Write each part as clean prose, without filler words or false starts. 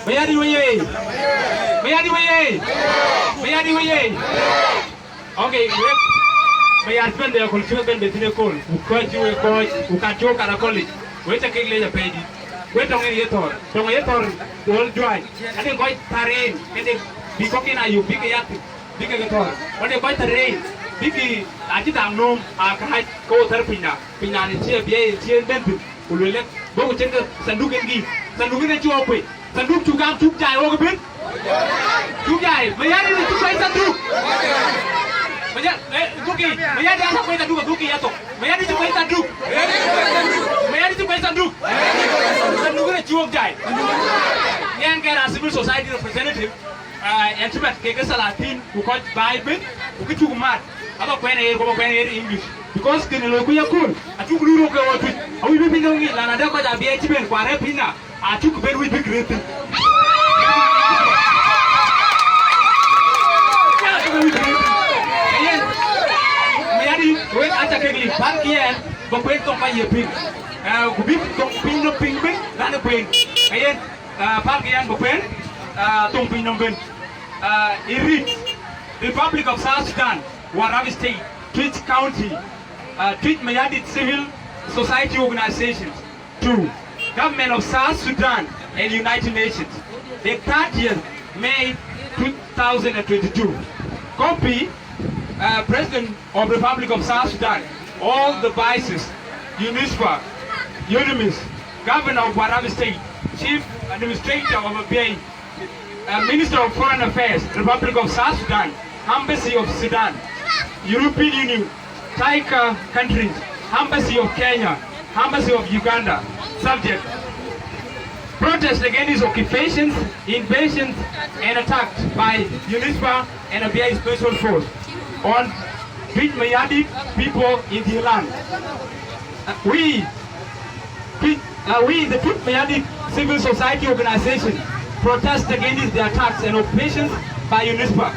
Mayadi waye. Mayadi waye. Mayadi waye. Okay, mayadi pende ya kulchua pende tine kol. Ukajuwe coach, ukajuwe karakoli. Weta kile ya pedi. Weta ngeni yetor. Tonga yetor all dry. Ade koi tarin. Ade bikoki na yu bike yati. Bike yetor. Ade koi tarin. Biki aji dangnom akai ko terpina. Pina ni cie biye cie bentu. Ulele bogo cengke sanduk engi. Sanduk ini cuo pe. Sanduk cukam cuk jai oke ben. Cuk jai. Mayadi ni cuk jai sanduk. Guki, mayadi asa kau sanduk guki ya to. Mayadi cuk jai sanduk. Mayadi cuk jai sanduk. Sanduk ini cuo jai. Yang kira civil society representative. Yang cepat keke salatin ukot baik ben. Uki cuk mat. Apa kuen air English. Because kini loku ya kun. Acu guru ke waktu. Awi bi pinongi lana ada kau jadi aja ben kuare pina. Acu ke ben wi bi kreatif. Mayadi, kuen aja kegli. Parkian, bapuen tong pa yepin. Kubik tong pin ben, lana kuen. Ayen, parkian bapuen tong pin ben. Irit, Republic of South Sudan, Warabi State, Twic County. Twic Mayadi Civil Society Organizations. 2. Government of South Sudan and United Nations. The 30th May 2022. Copy, President of Republic of South Sudan, all the vices, UNISFA, UNIMIS, Governor of Warabi State, Chief Administrator of ABA, Minister of Foreign Affairs, Republic of South Sudan, Embassy of Sudan, European Union, Twic countries, Embassy of Kenya, Embassy of Uganda. Subject: protest against occupations, invasions, and attacks by UNISFA and ABA Special Force on Twic Mayadi people in the land. We, the Twic Mayadi Civil Society Organization, protest against the attacks and occupations by UNISFA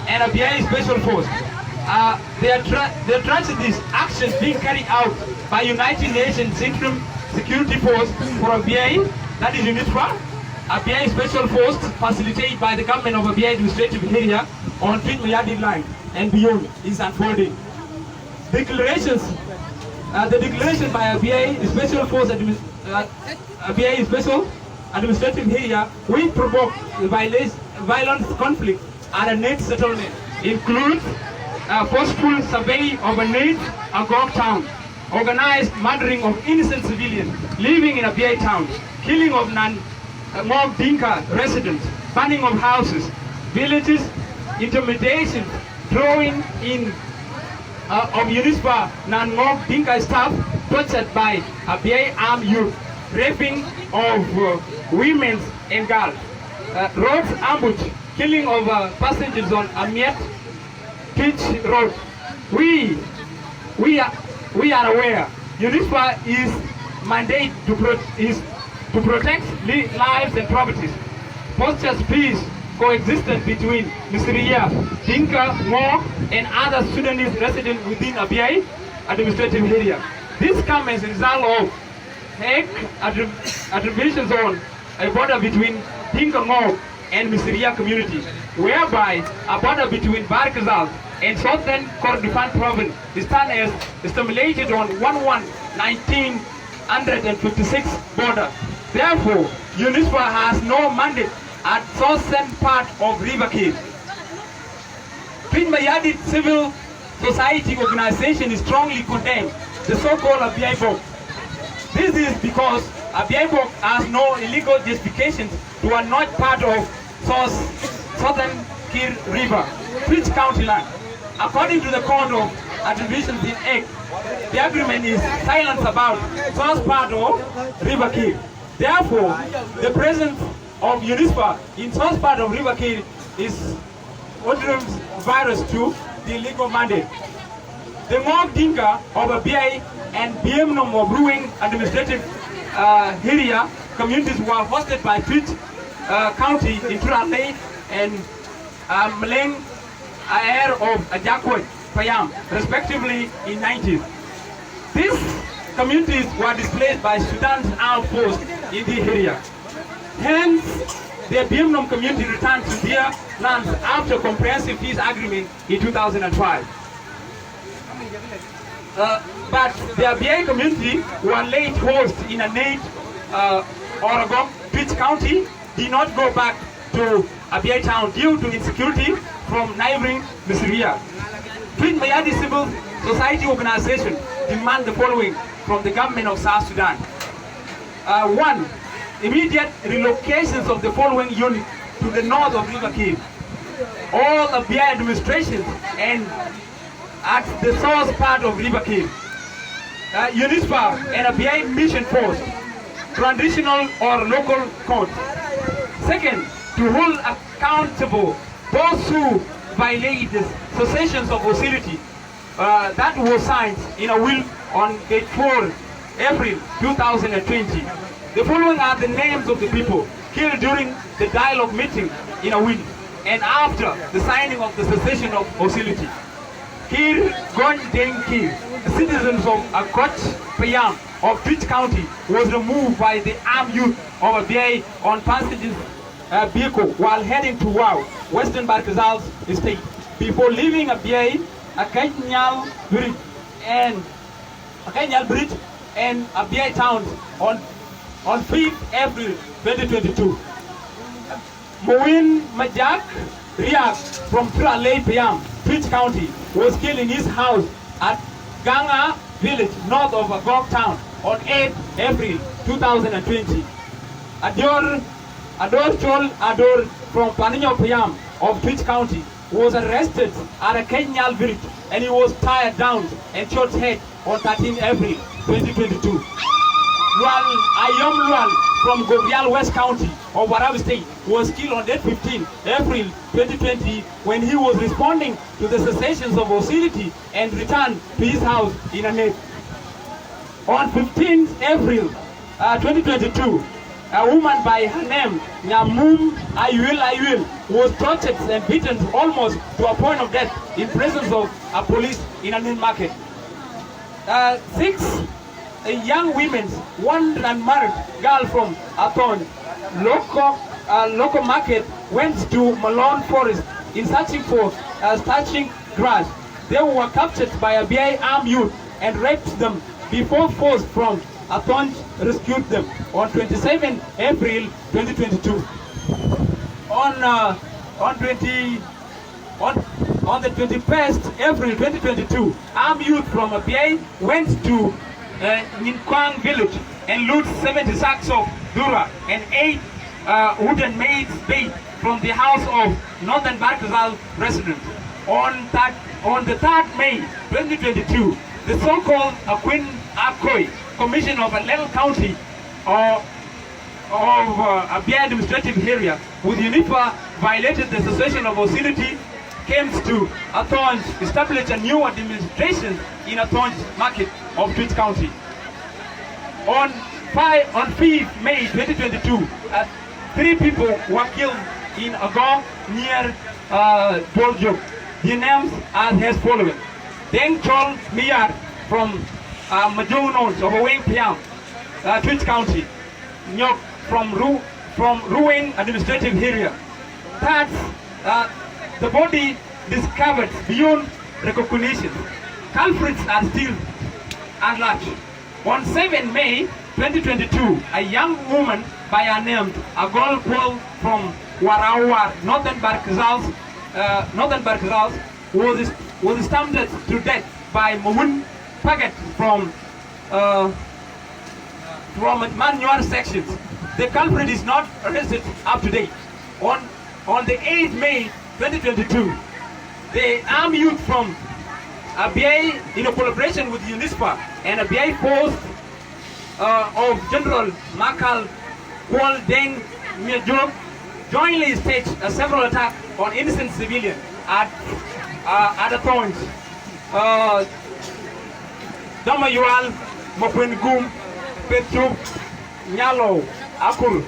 and ABA Special Force. The atrocities actions being carried out by United Nations Interim Security Force for ABA, that is UNISFA, ABA Special Force facilitated by the government of ABA administrative area on Twic Mayadi line and beyond is unfolding. Declarations, the declaration by ABA Special Force ABA Special Administrative area will provoke violent conflict and a net settlement include forceful survey of a net Agog town, organized murdering of innocent civilians living in ABA town, killing of non-Ngok Dinka residents, burning of houses, villages, intimidation, throwing in of UNISFA non-Ngok Dinka staff tortured by ABA armed youth, raping of women and girls, road ambush, killing of passengers on Amiet Twic Road. We are aware UNISFA is mandate to protect lives and properties, fosters peace, coexistence between Misriya, Dinka, Ngok, and other Sudanese residents within ABA administrative area. This comes as a result of attributions on a border between Dinka, Ngok, and Misriya community, whereby a border between Barkazal and Southern Kordofan province is stimulated on 1/1/1956 border. Therefore, UNISFA has no mandate at southern part of River Kiir. Twic Mayadi Civil Society Organization is strongly condemned the so-called ABA. This is because ABA has no illegal justification to a not part of Southern Kiir River, Twic County land. According to the Code of Attributions in Act, the agreement is silent about south part of River Kiir. Therefore, the presence of UNISFA in south part of River Kiir is virus to the legal mandate. The Ngok Dinka of ABA and BMNOM of Brewing administrative area communities were hosted by Twic County in Turalei and Maleng Air of Ajakwet, Payam, respectively in 90s. These communities were displaced by Sudan's armed force in the area. Hence, the Biemnom community returned to their lands after comprehensive peace agreement in 2005. But the Abiy community were late host in a native Oregon, Twic County, did not go back to Abiy town due to insecurity from neighboring Missouri. Twic Mayadi Civil Society Organization demand the following from the government of South Sudan. 1. Immediate relocations of the following units to the north of River Kiir. All Abiy administrations and at the source part of River Kiir. UNISFA and Abiy mission force, traditional or local courts. Second, to hold accountable those who violate the cessations of hostility that was signed in a will on date 4 April 2020. The following are the names of the people killed during the dialogue meeting in a will and after the signing of the cessation of hostility. Kiir Gonjeng Kiir, the citizens of Akoch Payam of Twic County, was removed by the armed youth of Abiy on passenger vehicle while heading to Wow, Western Barkazal's estate. Before leaving Abiy, Akanyal Bridge and Abiy towns on 5th April 2022. Moin Majak Riak from Turalei Payam, Twic County, was killed in his house at Ganga village north of Agog town on 8th April 2020. Ador Chol Ador from Paninyo Payam of Twic County was arrested at a Kenyal village and he was tied down and shot head on 13th April 2022. Ayom Lual from Govial West County of Warabi State was killed on date 15 April 2020 when he was responding to the cessations of hostility and returned to his house in a net. On 15th April 2022, a woman by her name Nyamum Ayul was tortured and beaten almost to a point of death in presence of a police in a net market. 6 young women, one unmarried girl from Aton, local market, went to Malone Forest in searching for starching grass. They were captured by a Abiy armed youth and raped them before force from Aton rescued them on 27 April 2022. On the 21st April 2022, armed youth from Abiy went to Ninkwang village and loot 70 sacks of Dura and 8 wooden maids bait from the house of Northern Barkazal residents. On the 3rd May 2022, the so-called Queen Akoi Commission of Alel County of Abiy administrative area with UNISFA violated the cessation of hostility, came to Atonj, established a new administration in Atonj market of Twic County. On 5th May 2022, 3 people were killed in Agong near Boljo. The names are as following: Deng Chol Miyar from Majounons of Oweng Piam, Twic County, Nyok from Ruweng administrative area. Third, the body discovered beyond recognition. Culprits are still at large. On 7 May 2022, a young woman by a name Agol Kwol from Warawa, Northern Barkazals, was stabbed to death by Mawun Paget from Manuar sections. The culprit is not arrested up to date. On the 8th May 2022, the armed youth from Abiy, in a collaboration with UNISFA and Abiy force of General Makal Kwol Deng Miajuk, jointly staged several attacks on innocent civilians at the points. Damayual, Mopengum, Petru, Nyalo, Akul,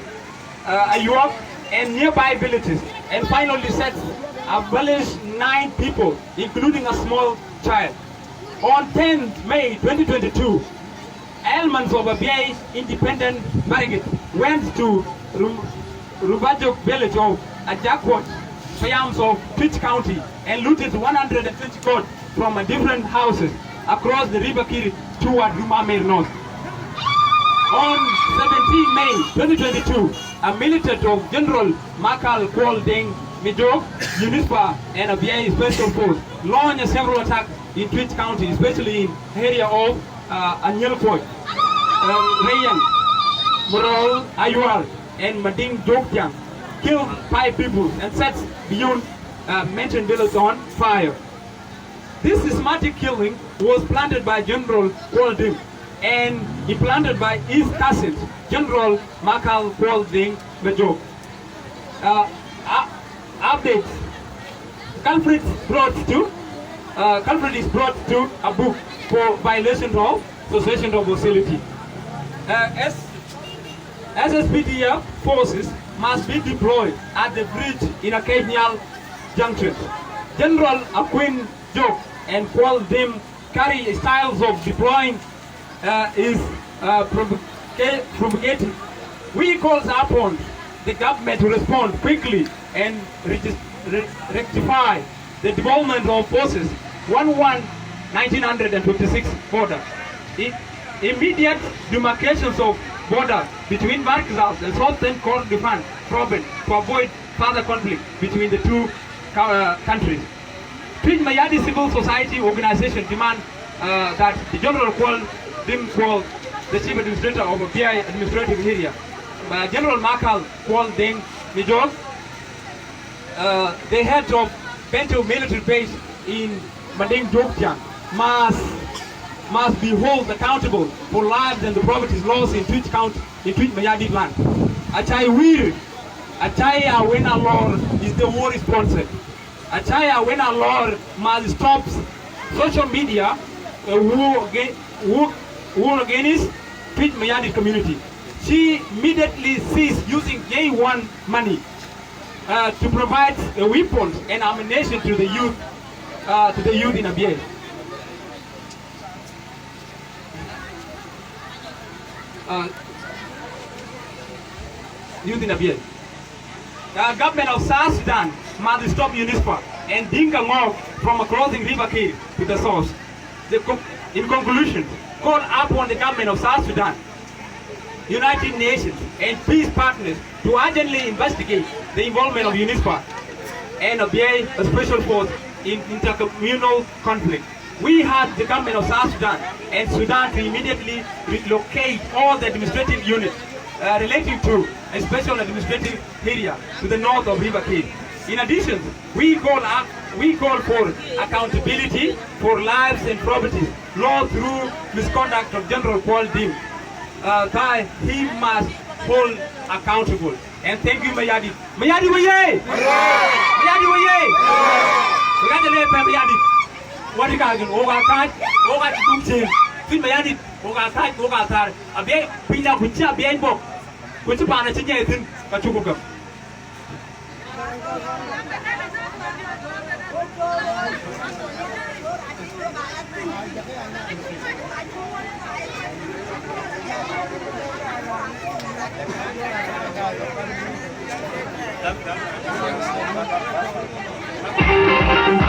Ayuak, and nearby villages, and finally set abolished 9 people, including a small child. On 10th May 2022, elements of Abiy independent brigade went to Rubajok village of Ajakwat, Fayams of Twic County, and looted 120 gold from different houses across the River Kiir toward Rumamer North. On 17 May 2022, a militant of General Makal Kwaldeng Mijok, UNISFA, and a BA Special Force launched several attacks in Twic County, especially in area of Anyelkot, Rayan, Morol, Ayuar, and Mading Jokjang, killed 5 people and set beyond mentioned villages on fire. This systematic killing was planned by General Kwaldeng and implanted by his cousin, General Makal Kwaldeng Mijok. Updates. Culprit is brought to a book for violation of possession of facility. SSPDF forces must be deployed at the bridge in occasional junctions. General Akwin Jok and Kwaldem carry styles of deploying is propagating. We call upon the government to respond quickly and rectify the development of forces 1956 border. Immediate demarcations of border between Markazal and Southern Kiir province to avoid further conflict between the two countries. Twic Mayadi civil society organization demand that the General Kwaldeng, the chief administrator of a BI administrative area, General Makal Kwaldeng Mijok, the head of Bento military base in Mading Jokjang, must be held accountable for lives and the properties lost in Twic County, in Twic Mayadi land. Achai wir, Achai Awena Lord is the war sponsor. Achai Awena Lord must stop social media war against Twic Mayadi community. She immediately ceased using J1 money to provide weapons and ammunition to the youth in Abia. Youth in Abia. The government of South Sudan must stop UNISFA and Dinka Ngok from crossing River Kiir to the source. In conclusion, call upon the government of South Sudan, United Nations, and peace partners to urgently investigate the involvement of UNISFA and a special force in intercommunal conflict. We have the government of South Sudan and Sudan to immediately relocate all the administrative units relating to a special administrative area to the north of River Kiir. In addition, we call for accountability for lives and properties lost through misconduct of General Kwaldem. He must hold accountable. And thank you, Mayadi. Mayadi waye! Mayadi waye! Mayadi. What you got? Oga kat, oga tumche. Fin Mayadi, oga kat, oga tar. Abe pina kucha abe inbo. Kucha pana chinya itin kachukukam. Thank you.